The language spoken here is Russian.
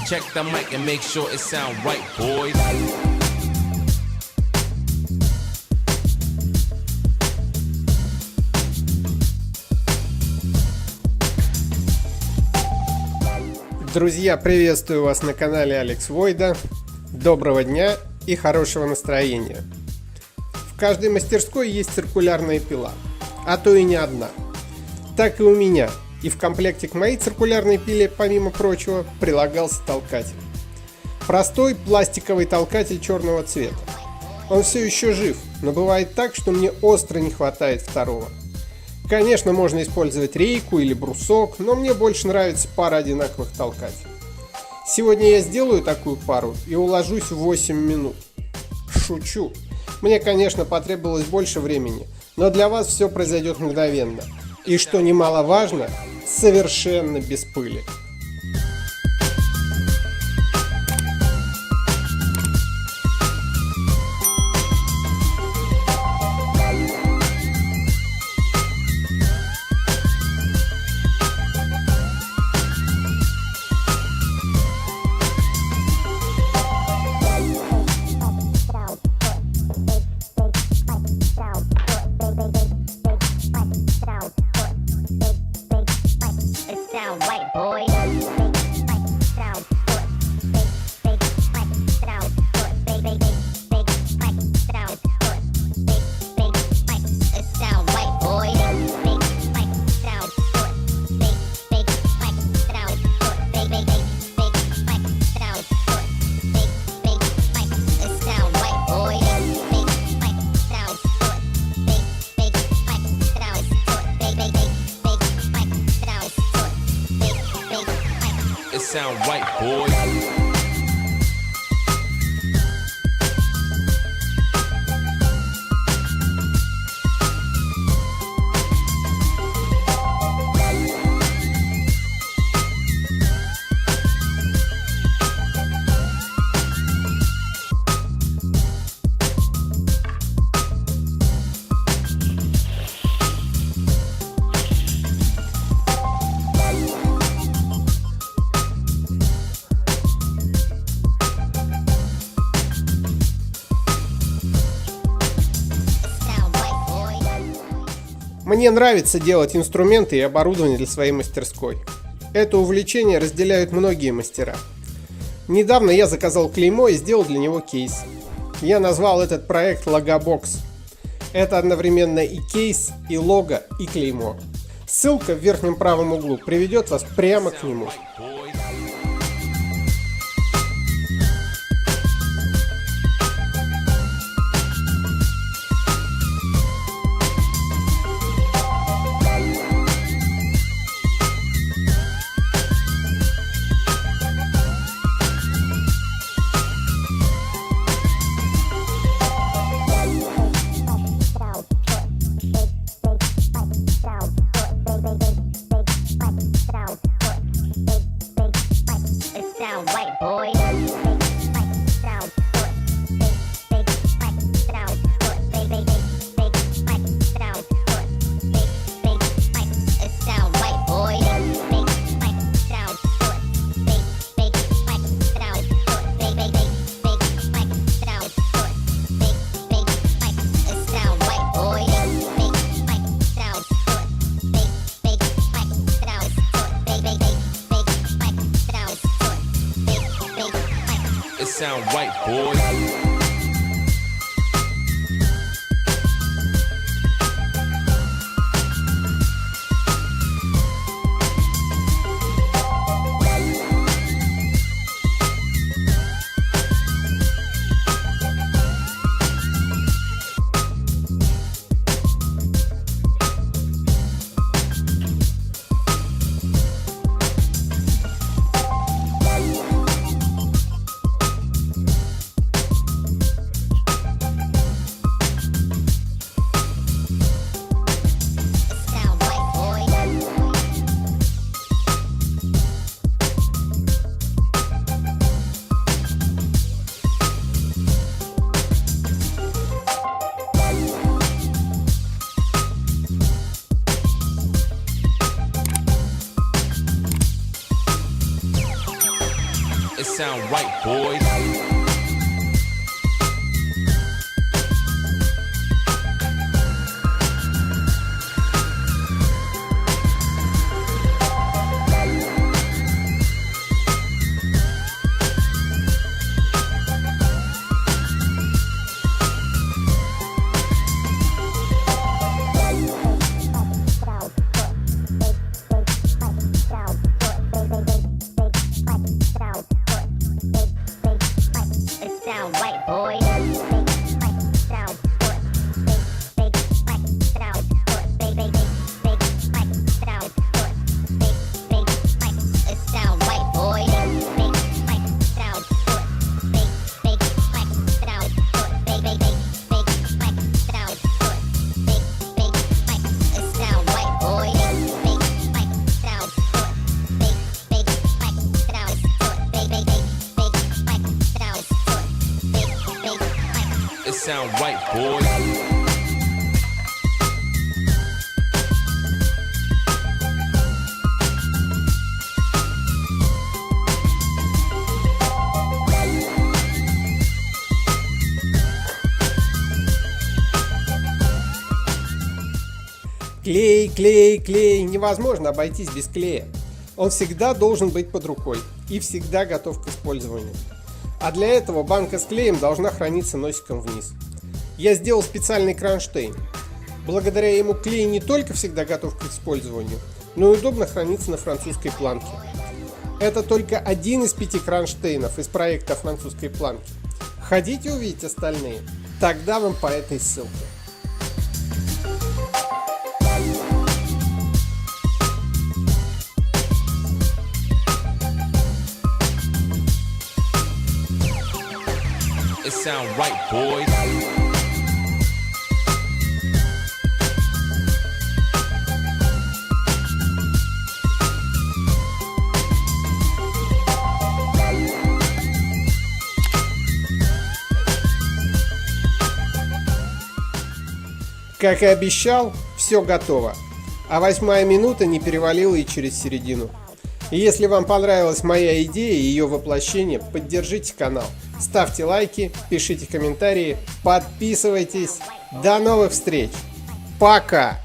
Check the mic and make sure it sound right, boys. Друзья, приветствую вас на канале Алекс Войда. Доброго дня и хорошего настроения. В каждой мастерской есть циркулярная пила, а то и не одна. Так и у меня. И в комплекте к моей циркулярной пиле, помимо прочего, прилагался толкатель. Простой пластиковый толкатель черного цвета. Он все еще жив, но бывает так, что мне остро не хватает второго. Конечно, можно использовать рейку или брусок, но мне больше нравится пара одинаковых толкателей. Сегодня я сделаю такую пару и уложусь в 8 минут. Шучу. Мне, конечно, потребовалось больше времени, но для вас все произойдет мгновенно. И, что немаловажно, совершенно без пыли. It sound right, boys. Мне нравится делать инструменты и оборудование для своей мастерской. Это увлечение разделяют многие мастера. Недавно я заказал клеймо и сделал для него кейс. Я назвал этот проект Логобокс. Это одновременно и кейс, и лого, и клеймо. Ссылка в верхнем правом углу приведет вас прямо к нему. It sound right, boys. it sound right, boys. It sound right, boys. Клей, клей, клей. Невозможно обойтись без клея. Он всегда должен быть под рукой и всегда готов к использованию. А для этого банка с клеем должна храниться носиком вниз. Я сделал специальный кронштейн. Благодаря ему клей не только всегда готов к использованию, но и удобно хранится на французской планке. Это только один из 5 кронштейнов из проекта французской планки. Хотите увидеть остальные? Тогда вам по этой ссылке. It sound right, boys. Как и обещал, все готово. А 8-я минута не перевалила и через середину. И если вам понравилась моя идея и ее воплощение, поддержите канал. Ставьте лайки, пишите комментарии, подписывайтесь. До новых встреч. Пока!